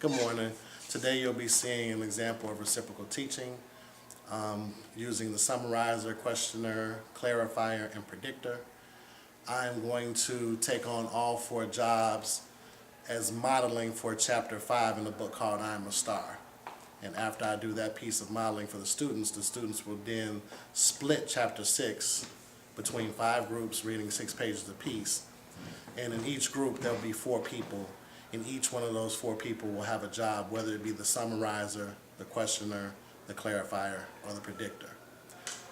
Good morning. Today you'll be seeing an example of reciprocal teaching using the summarizer, questioner, clarifier, and predictor. I'm going to take on all 4 jobs as modeling for chapter 5 in the book called I Am a Star. And after I do that piece of modeling for the students will then split chapter 6 between 5 groups reading 6 pages apiece. And in each group there'll be 4 people. And each one of those 4 people will have a job, whether it be the summarizer, the questioner, the clarifier, or the predictor.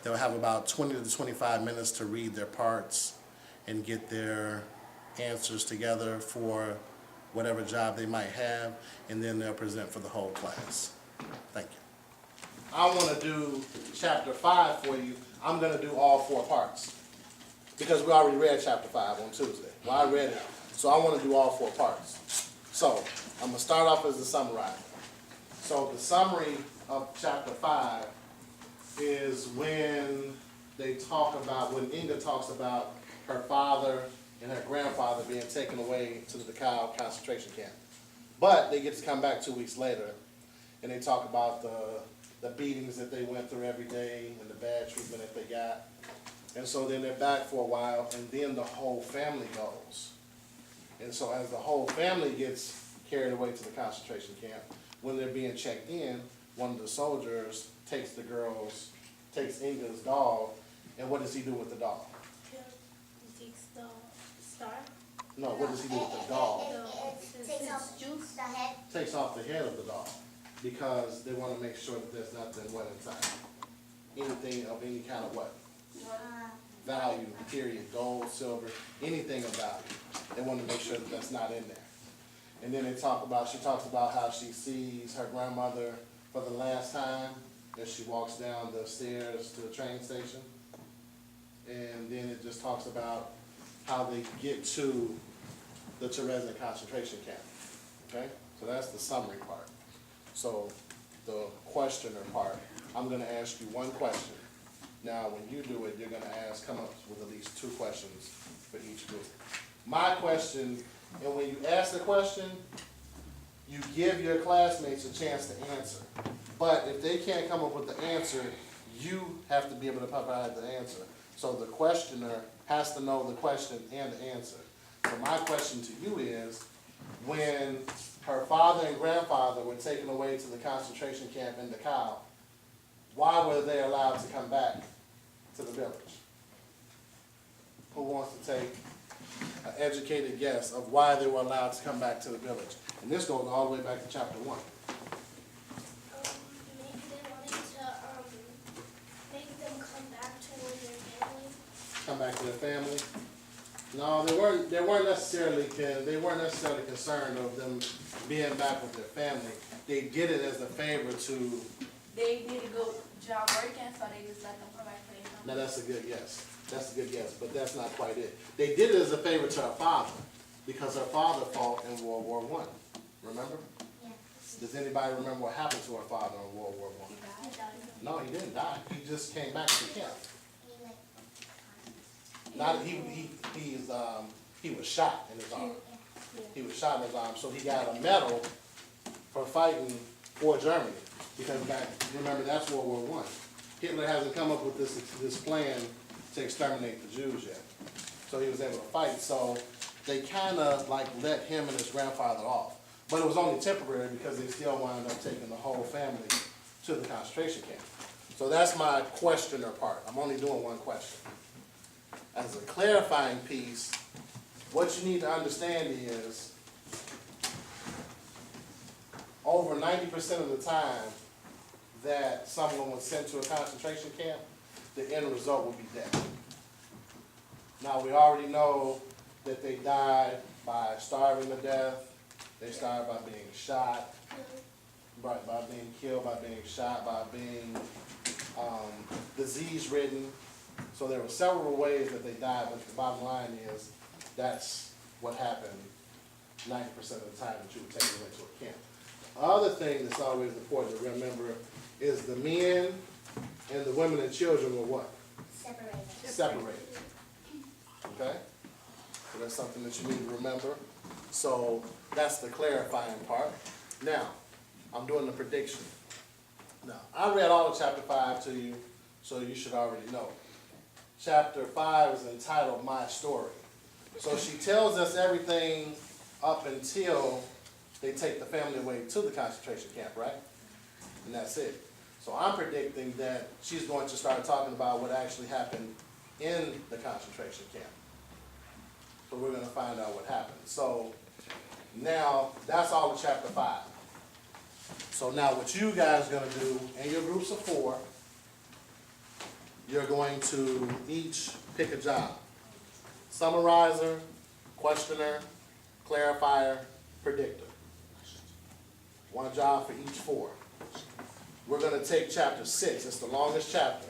They'll have about 20 to 25 minutes to read their parts and get their answers together for whatever job they might have, and then they'll present for the whole class. Thank you. I want to do chapter 5 for you. I'm going to do all 4 parts because we already read chapter 5 on Tuesday. Well, I read it, so I want to do all 4 parts. So I'm going to start off as the summarizer. So the summary of chapter 5 is when they talk about, when Inga talks about her father and her grandfather being taken away to the Dachau concentration camp. But they get to come back 2 weeks later, and they talk about the beatings that they went through every day and the bad treatment that they got. And so then they're back for a while, and then the whole family goes. And so as the whole family gets carried away to the concentration camp, when they're being checked in, one of the soldiers takes Inga's doll, and what does he do with the doll? He takes the star. No, what does he do with the doll? Takes off juice. The head. Takes off the head of the doll, because they want to make sure that there's nothing what inside. Anything of any kind of what? Value, period, gold, silver, anything of value. They want to make sure that that's not in there. And then she talks about how she sees her grandmother for the last time as she walks down the stairs to the train station. And then it just talks about how they get to the Terezin concentration camp. Okay? So that's the summary part. So the questioner part, I'm going to ask you one question. Now, when you do it, you're going to come up with at least 2 questions for each group. My question, and when you ask the question, you give your classmates a chance to answer. But if they can't come up with the answer, you have to be able to provide the answer. So the questioner has to know the question and the answer. So my question to you is, when her father and grandfather were taken away to the concentration camp in Dachau, why were they allowed to come back to the village? Who wants to take an educated guess of why they were allowed to come back to the village? And this goes all the way back to chapter 1. Maybe they wanted to make them come back to their family. Come back to their family? No, they weren't necessarily concerned of them being back with their family. They did it as a favor to. They need to go job working, so they just let them come back to their family. Now that's a good guess. That's a good guess, but that's not quite it. They did it as a favor to her father because her father fought in World War I. Remember? Yes. Does anybody remember what happened to her father in World War I? He died. No, he didn't die. He just came back to camp. He was shot in his arm. He was shot in his arm, so he got a medal for fighting for Germany. Because remember, that's World War I. Hitler hasn't come up with this plan to exterminate the Jews yet. So he was able to fight. So they kind of like let him and his grandfather off. But it was only temporary because they still wound up taking the whole family to the concentration camp. So that's my questioner part. I'm only doing one question. As a clarifying piece, what you need to understand is over 90% of the time that someone was sent to a concentration camp, the end result would be death. Now, we already know that they died by starving to death. They died by being shot, by being killed, by being shot, by being disease-ridden. So there were several ways that they died, but the bottom line is that's what happened 90% of the time that you were taken into a camp. The other thing that's always important to remember is the men and the women and children were what? Separated. Okay? So that's something that you need to remember. So that's the clarifying part. Now, I'm doing the prediction. Now, I read all of chapter 5 to you, so you should already know. Chapter 5 is entitled My Story. So she tells us everything up until they take the family away to the concentration camp, right? And that's it. So I'm predicting that she's going to start talking about what actually happened in the concentration camp. So we're going to find out what happened. So now, that's all of chapter 5. So now what you guys are going to do, in your groups of 4, you're going to each pick a job. Summarizer, questioner, clarifier, predictor. One job for each 4. We're going to take chapter 6, it's the longest chapter,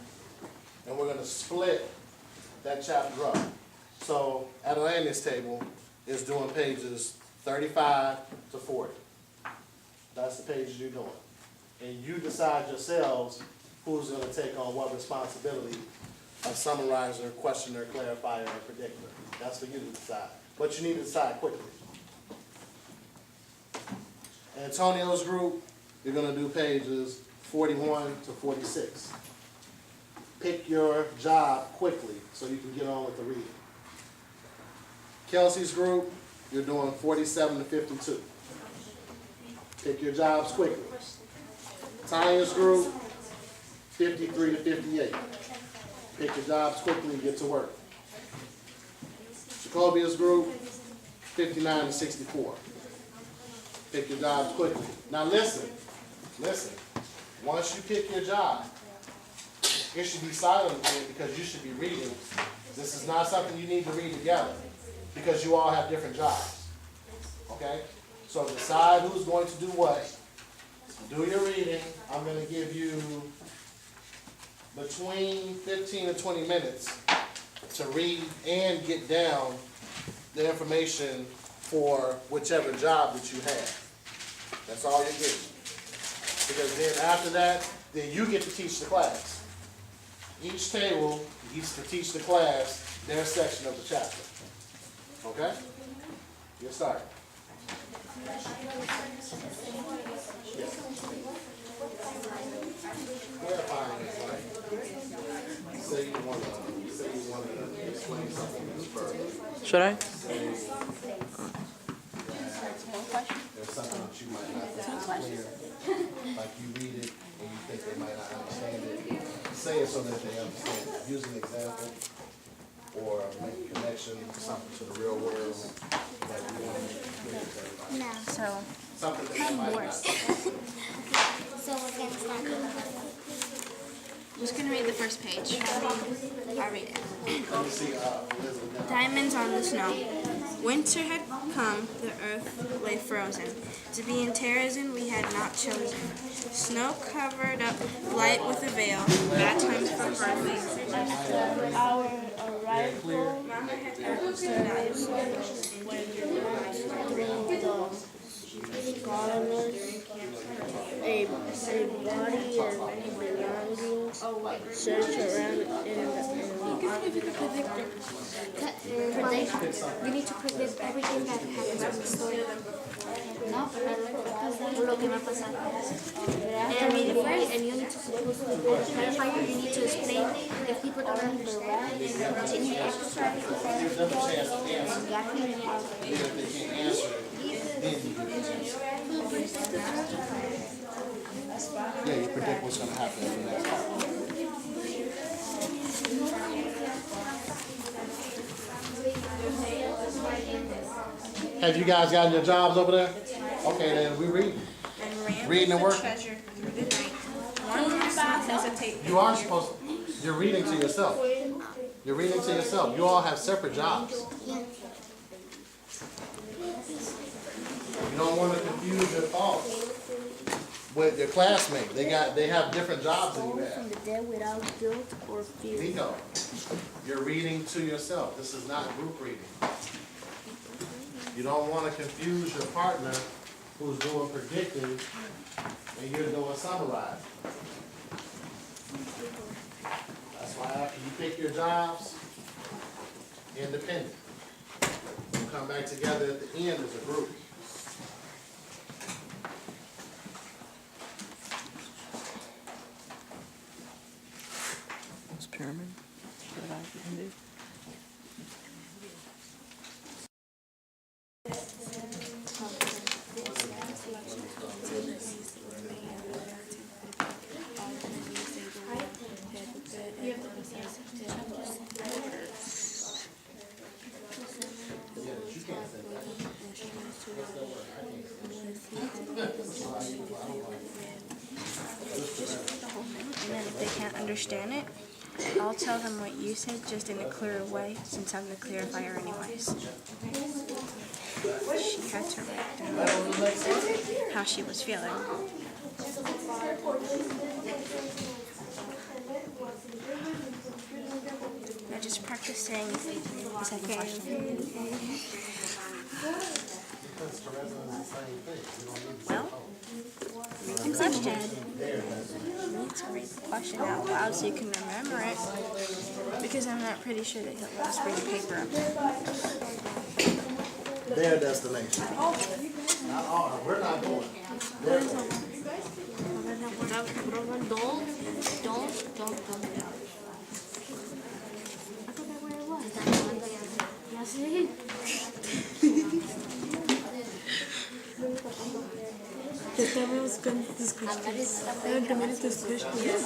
and we're going to split that chapter up. So Atlantis table is doing pages 35 to 40. That's the pages you're doing. And you decide yourselves who's going to take on what responsibility of summarizer, questioner, clarifier, and predictor. That's for you to decide. But you need to decide quickly. Antonio's group, you're going to do pages 41 to 46. Pick your job quickly so you can get on with the reading. Kelsey's group, you're doing 47 to 52. Pick your jobs quickly. Tanya's group, 53 to 58. Pick your jobs quickly and get to work. Jacobia's group, 59 to 64. Pick your jobs quickly. Now listen. Once you pick your job, it should be silent again because you should be reading. This is not something you need to read together because you all have different jobs. Okay? So decide who's going to do what. Do your reading. I'm going to give you between 15 and 20 minutes to read and get down the information for whichever job that you have. That's all you're getting. Because then after that, then you get to teach the class. Each table gets to teach the class their section of the chapter. Okay? Get started. Clarifying is like, say you want to explain something first. Should I? There's something that you might not think is clear, like you read it and you think they might not understand it. Say it so that they understand it. Use an example or make a connection to something to the real world that you want to make clear to everybody. No. So, Something that they might not. So we're going to start. I'm just going to read the first page. I'll read it. Let me see Elizabeth. Diamonds on the snow. Winter had come, the earth lay frozen. To be in terrorism we had not chosen. Snow covered up light with a veil. Bad times for birthdays. Our arrival Mama had apples a body of belongings search around You need to predict everything that happens in the story. No, lo que va a pasar. And read it first, and you need to clarify. You need to explain if people don't understand. Continue to exercise. Give them a chance to answer. Even if they can't answer it, then you give them a chance. Yeah, you predict what's going to happen in the next part. Have you guys gotten your jobs over there? Okay, then we read. Reading and working. treasure through the night. One spot hesitate. You are supposed to, you're reading to yourself. You're reading to yourself. You all have separate jobs. You don't want to confuse your thoughts with your classmates. They have different jobs than you have. from the dead without guilt or fear. Nico, you're reading to yourself. This is not group reading. You don't want to confuse your partner who's doing predicting and you're doing summarizing. That's why after you pick your jobs, independent. You come back together at the end as a group. And then if they can't understand it, I'll tell them what you said just in a clearer way, since I'm the clarifier anyways. She had to write down how she was feeling. Now just practice saying the second question. Well, read the question. You need to read the question out loud so you can remember it. Because I'm not pretty sure that he'll let us bring the paper up there. Their destination. Not ours. We're not going. Their destination. Don't. I forgot where it was. Ya sé. Te estaba buscando tus cuestiones. Eran primero tus cuestiones.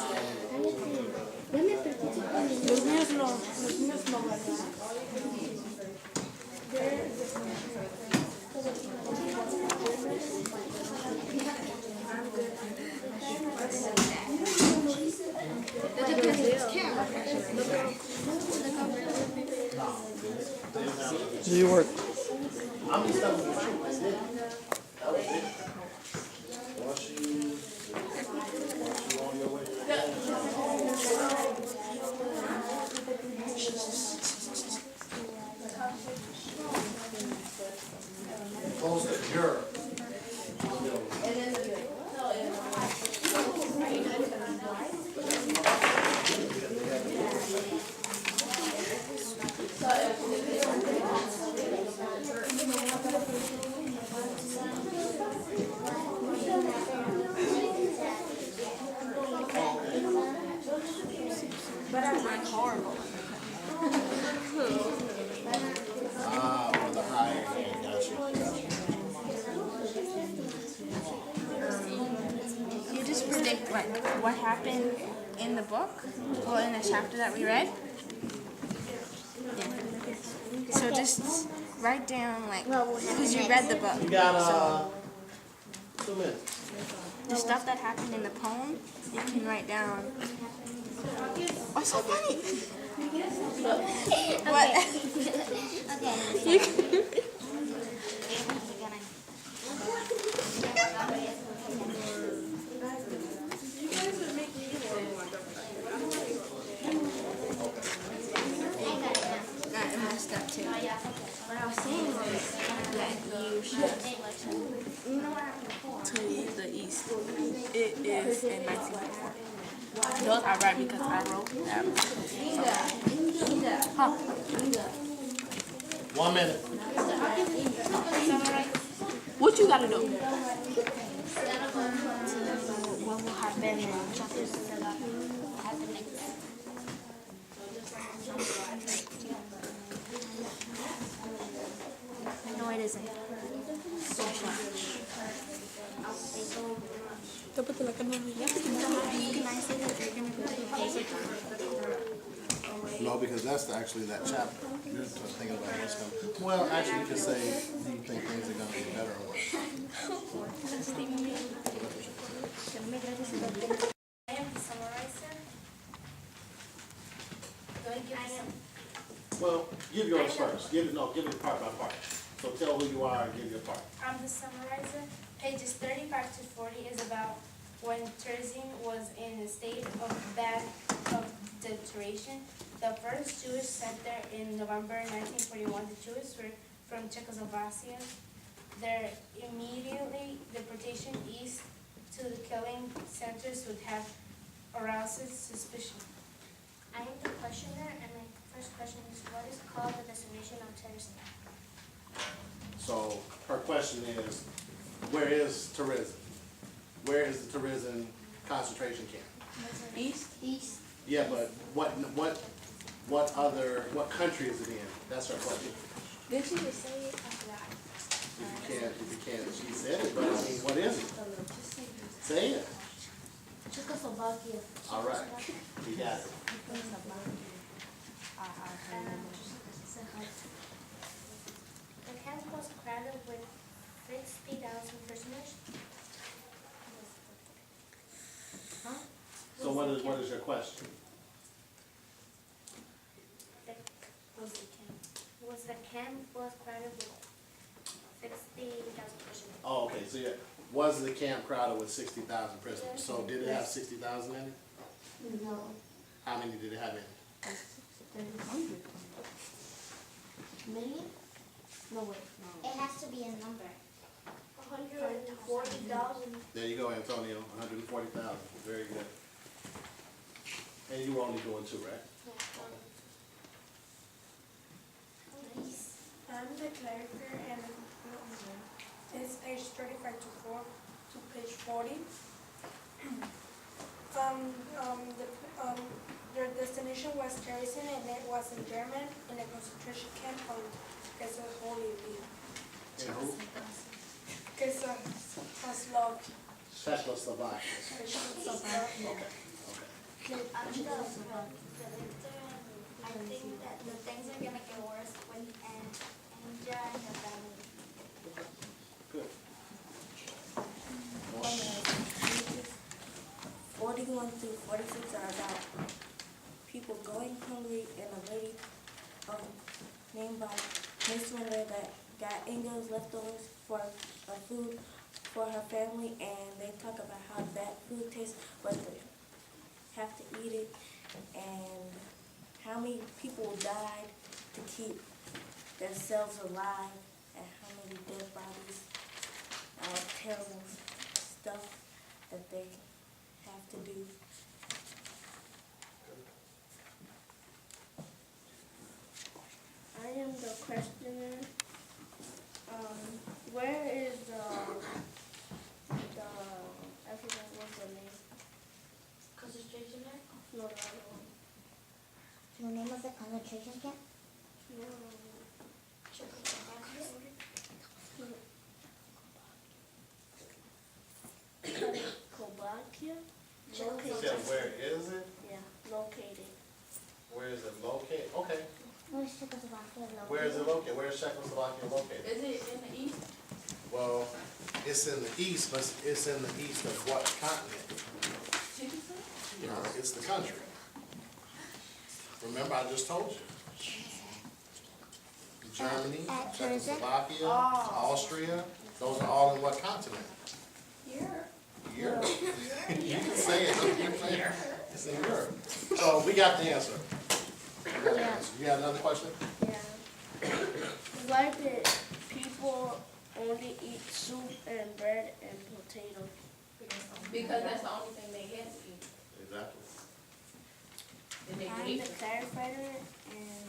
Ya me perdí. Los míos no, ¿verdad? Do you work? I'm just telling you the truth. That's it. That was it. Once you on your way. Close to Europe. For the higher hand, gotcha. You just predict what happened in the book, well, in the chapter that we read. Yeah. So just write down because you read the book. You got 2 minutes. The stuff that happened in the poem, you can write down. What's so funny? What? Okay. You can- I messed up too. What I was saying was that you should to the east. It is in 1944. Those are right because I wrote that. Huh. 1 minute. What you gotta do? What will happen in chapters that happen next? No, it isn't. Tápate la cara. Can I say that you're going to go to the basic? No, because that's actually that chapter. You're thinking about what's going to. Well, actually, you could say, do you think things are going to be better or worse? I am the summarizer. Do I give some? Well, give yours first. Give it part by part. So tell who you are and give your part. I'm the summarizer. Pages 35 to 40 is about when Terzine was in a state of bad deterioration. The first Jewish center in November 1941, the Jews were from Czechoslovakia. Their immediately deportation east to the killing centers would have aroused suspicion. I am the questioner, and my first question is, what is called the destination of terrorism? So her question is, where is Terezin? Where is the Terezin concentration camp? East? East. Yeah, but what country is it in? That's her question. Did she just say it? I forgot. If you can't, she said it, but I mean, what is it? Say it. Czechoslovakia. All right, you got it. The camp was crowded with 60,000 prisoners. what is your question? Was the camp was crowded with 60,000 persons? Oh, okay, so yeah, was the camp crowded with 60,000 prisoners? So did it have 60,000 in it? No. How many did it have in it? Million? No way. It has to be a number. 140,000. There you go, Antonio, 140,000, very good. And you were only doing 2, right? I'm the character and it's page 35 to page 40. Their destination was Terezin and it was in German in a concentration camp on Czechoslovakia. And who? Czechoslovakia. Okay. I think that the things are gonna get worse when and the family. Good. 41 through 46 are about people going hungry and a lady named by Miss Winter that got Engel's leftovers for food for her family, and they talk about how that food tastes, but they have to eat it, and how many people died to keep themselves alive, and how many dead bodies, terrible stuff that they have to do. I am the questioner. Where is the I forgot what's the name. Concentration camp? No, the other one. The name of the concentration camp? No. Czechoslovakia. You said, where is it? Yeah, located. Where is it located? Okay. Where's Czechoslovakia located? Where is it located? Where is Czechoslovakia located? Is it in the east? Well, it's in the east, but it's in the east of what continent? You know, it's the country. Remember, I just told you. Germany, Czechoslovakia, Austria, those are all in what continent? Here. Europe. You can say it, you can say it. It's in Europe. So we got the answer. We got the answer. You got another question? Yeah. Why did people only eat soup and bread and potato? Because that's the only thing they had to eat. Exactly. And they I'm could eat. the clarifier, and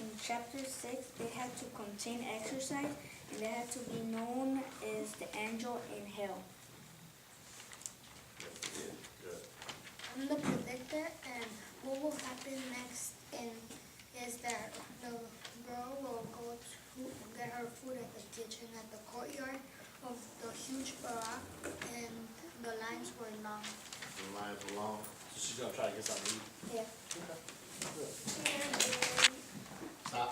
in chapter 6, they had to contain exercise, and they had to be known as the angel in hell. Good. I'm the predictor, and what will happen next is that the girl will go to get her food at the kitchen at the courtyard of the huge barak, and the lines were long. The lines are long. So she's gonna try to get something to eat. Yeah. Stop.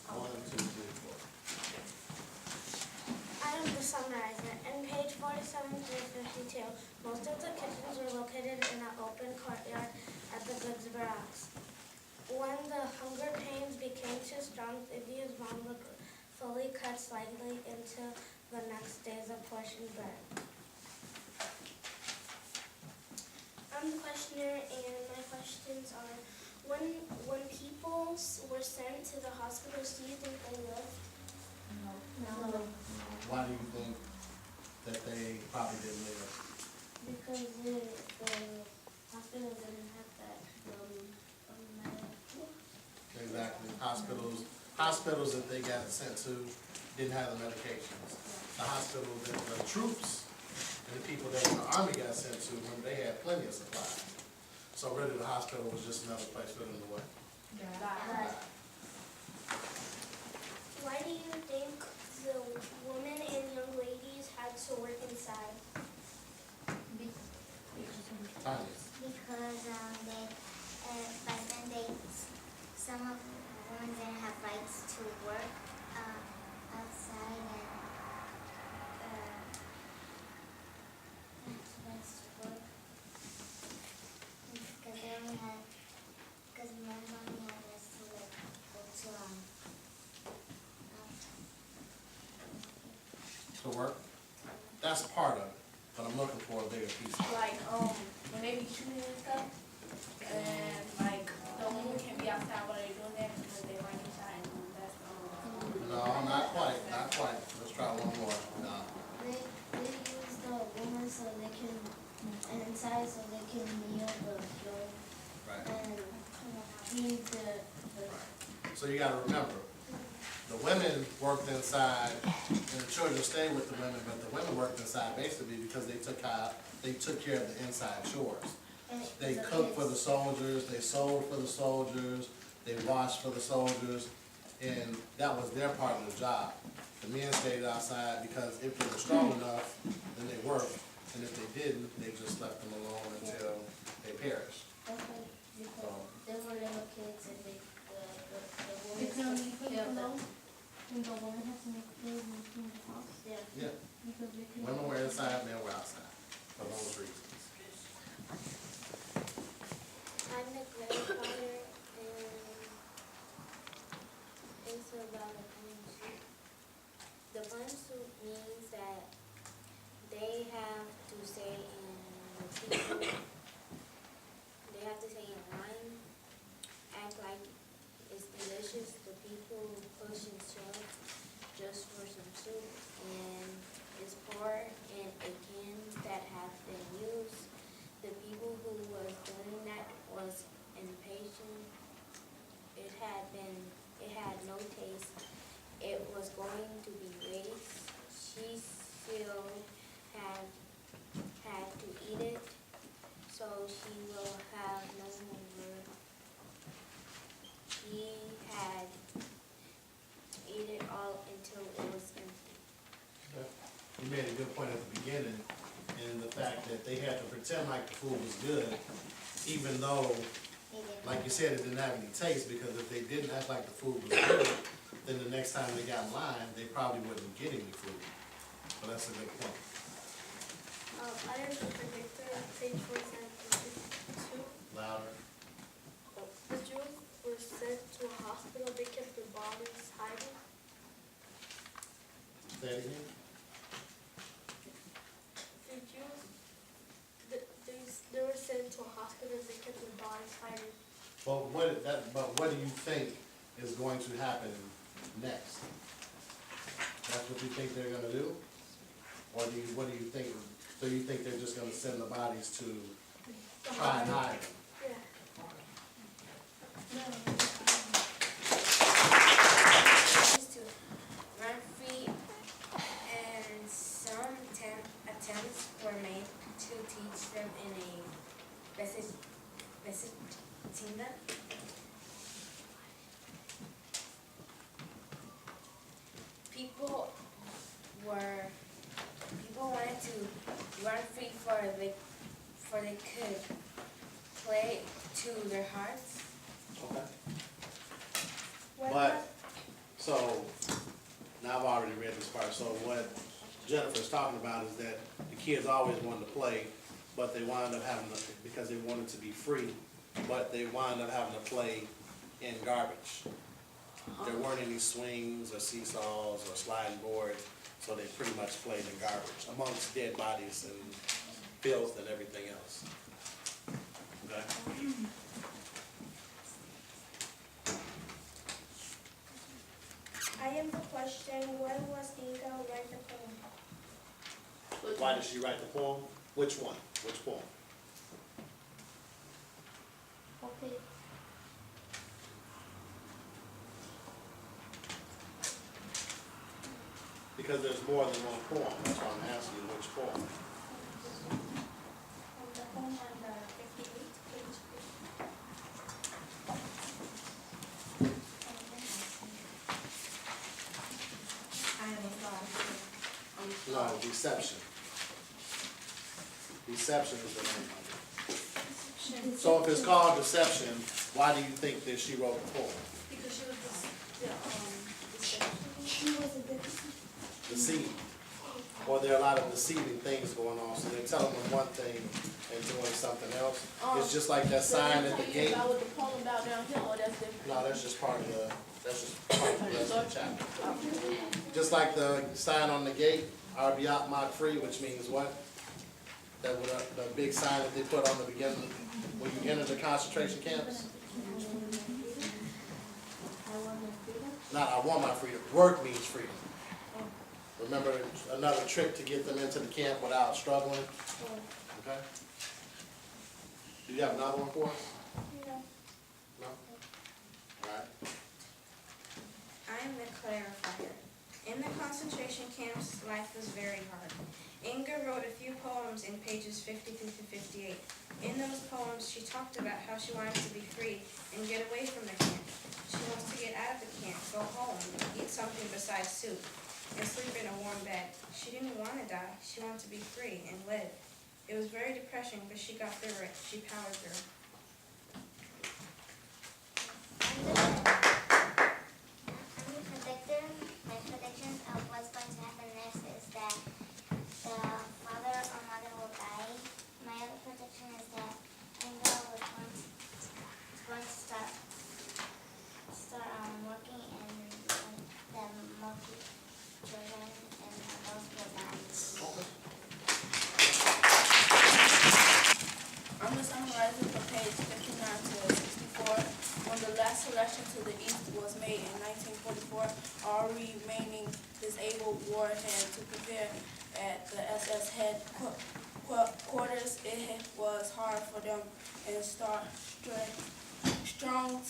1, 2, 3, 4. I am the summarizer. In page 47 through 52, most of the kitchens were located in an open courtyard at the goods barracks. When the hunger pains became too strong, Vivia's mom would slowly cut slightly into the next day's apportioned bread. I'm the questioner, and my questions are, when people were sent to the hospitals, do you think they lived? No. Why do you think that they probably didn't live? Because the hospital didn't have that Exactly. Hospitals that they got sent to didn't have the medications. The hospital that the troops and the people that the army got sent to, when they had plenty of supplies. So really the hospital was just another place for them to work. Why do you think the women and young ladies had to work inside? Tanya. Because back then some of the women didn't have rights to work outside, and that's could work. That's part of it, but I'm looking for a bigger piece. Like, when they be shooting and stuff, and like, the woman can be outside while they're doing that because they run inside and that's, No, not quite, not quite. Let's try one more. No. They use the woman so they can, and inside so they can kneel the floor Right. and feed the So you gotta remember, the women worked inside and the children stayed with the women, but the women worked inside basically because they took care of the inside chores. They cooked for the soldiers, they sewed for the soldiers, they washed for the soldiers, and that was their part of the job. The men stayed outside because if they were strong enough, then they worked, and if they didn't, they just left them alone until they perished. because they were little kids and the They women can only put killed them. below, and the woman has to make food and clean the house. Yeah. Yeah, Because they can. women were inside, men were outside, for those reasons. I'm the clarifier, and it's about a pantsuit. The pantsuit means that they have to say in the people, they have to say in line, act like it's delicious. The people push and shove just for some soup, and it's poured in a cans that have been used. The people who was doing that was impatient. It had no taste. It was going to be waste. She still had to eat it, so she will have no more. She had eat it all until it was empty. You made a good point at the beginning, and the fact that they had to pretend like the food was good, even though, like you said, it didn't have any taste, because if they didn't act like the food was good, then the next time they got in line, they probably wouldn't get any food. So that's a good point. I am the predictor, page 452. Louder. The Jews were sent to a hospital. They kept their bodies hiding. Say it again. The Jews, they were sent to a hospital. They kept their bodies hiding. But what do you think is going to happen next? That's what you think they're gonna do? Or what do you think? So you think they're just gonna send the bodies to try and hide them? Yeah. Used to run free, and some attempts were made to teach them in a Vesitina. People wanted to run free for they could play to their hearts. Okay. But, so, now I've already read this part, so what Jennifer's talking about is that the kids always wanted to play, but they wound up having to, because they wanted to be free, but they wound up having to play in garbage. There weren't any swings or seesaws or sliding boards, so they pretty much played in garbage amongst dead bodies and filth and everything else. Okay? I am the question. Why was Inga write the poem? Why did she write the poem? Which one? Which poem? Okay. Because there's more than one poem, that's why I'm asking you which poem. The poem on the 58 page. No, Deception. Deception is the name of it. So if it's called Deception, why do you think that she wrote the poem? Because she was Deceiving. Or there are a lot of deceiving things going on, so they're telling them one thing and doing something else. It's just like that sign at the gate. About what the poem about downhill, or that's different? No, that's just part of the rest of the chapter. Just like the sign on the gate, Arbiat Mak Free, which means what? That was the big sign that they put on the beginning when you enter the concentration camps? Not I want my freedom. Work means freedom. Remember another trick to get them into the camp without struggling? Okay? Do you have another one for us? No? All right. I am the clarifier. In the concentration camps, life was very hard. Inga wrote a few poems in pages 52 to 58. In those poems, she talked about how she wanted to be free and get away from the camp. She wants to get out of the camp, go home, eat something besides soup, and sleep in a warm bed. She didn't want to die. She wanted to be free and live. It was very depressing, but she got through it. She powered through. I'm the predictor. My predictions of what's going to happen next is that the father or mother will die. My other prediction is that Inga was going to start working and the multi-children and adults will die. I'm going to summarize it from page 59 to 64. When the last selection to the east was made in 1944, all remaining disabled warhead to prepare at the SS headquarters. It was hard for them and strong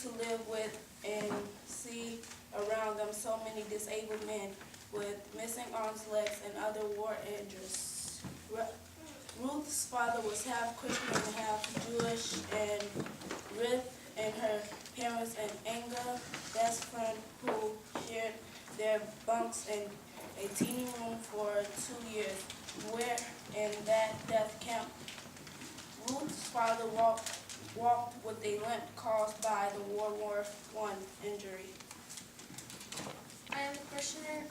to live with and see around them so many disabled men with missing arms, legs, and other war injuries. Ruth's father was half Christian and half Jewish, and Ruth and her parents and Inga, best friend, who shared their bunks in a teeny room for 2 years, where in that death camp, Ruth's father walked with a limp caused by the World War I injury. I am the questioner.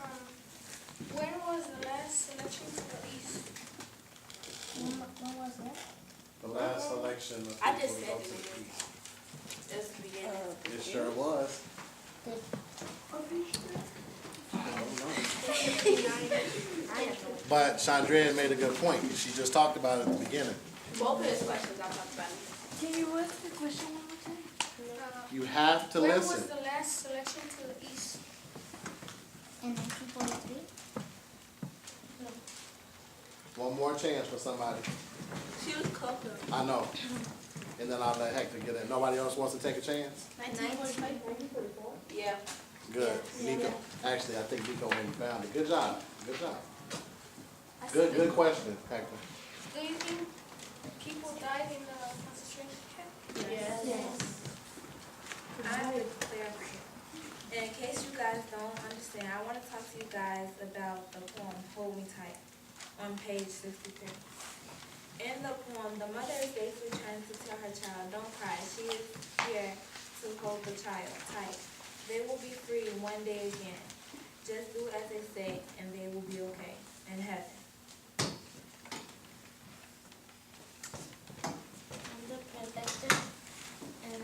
When was the last selection to the East? When was that? The last selection of I people just to said go it to the again. east. That's the beginning. It sure was. But Chandrea made a good point. She just talked about it at the beginning. Both of his questions I talked about. Can you ask the question one more time? You have to When listen. was the last selection to the East? In 1943? One more chance for somebody. She was closer. I know. And then I'll let Hector get in. Nobody else wants to take a chance? 1944? Yeah. Good. Nico. Actually, I think Nico maybe found it. Good job. Good job. Good question, Hector. Do you think people died in the concentration camp? Yes. I'm the clarifier. And in case you guys don't understand, I want to talk to you guys about the poem Hold Me Tight on page 62. In the poem, the mother is basically trying to tell her child, don't cry. She is here to hold the child tight. They will be free one day again. Just do as they say, and they will be okay in heaven. I'm the predictor, and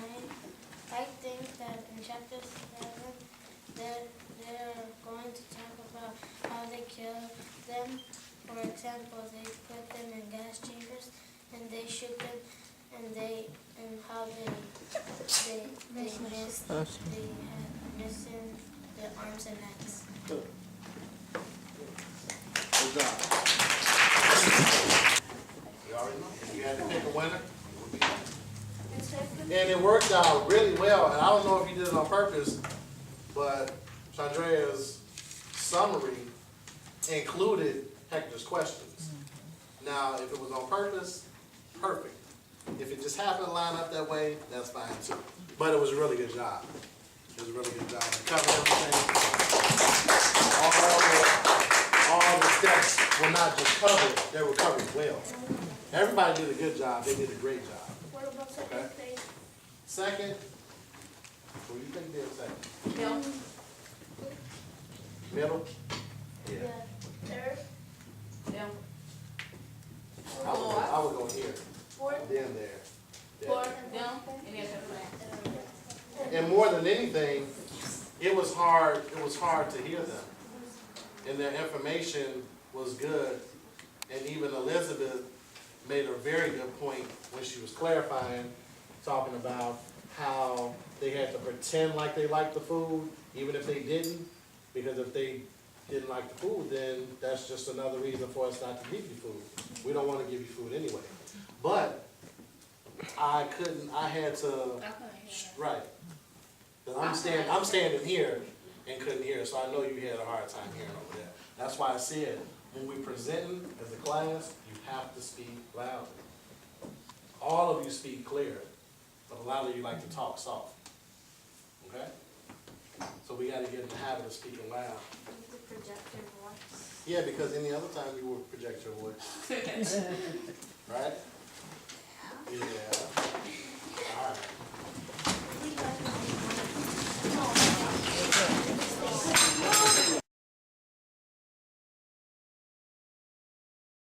I think that in chapter 7, they're going to talk about how they kill them. For example, they put them in gas chambers, and they shoot them, and how they had missing their arms and legs. Good. Good job. You already know. If you had to pick a winner, it would be that. And it worked out really well. And I don't know if you did it on purpose, but Chandrea's summary included Hector's questions. Now, if it was on purpose, perfect. If it just happened to line up that way, that's fine too. But it was a really good job. It was a really good job. It covered everything. All the steps were not just covered, they were covered well. Everybody did a good job. They did a great job. What about second Okay. place? Second, who do you think did second? No. Middle? Yeah. Third? No. I would go here, Fourth? then there. Four, Yeah. no, and then And more than anything, it was hard to hear them. And their information was good. And even Elizabeth made a very good point when she was clarifying, talking about how they had to pretend like they liked the food, even if they didn't. Because if they didn't like the food, then that's just another reason for us not to give you food. We don't want to give you food anyway. But I had to, right. 'Cause I'm standing here and couldn't hear, so I know you had a hard time hearing over there. That's why I said, when we presenting as a class, you have to speak loud. All of you speak clear, but a lot of you like to talk soft. Okay? So we gotta get in the habit of speaking loud. To project your voice. Yeah, because any other time you would project your voice. Right?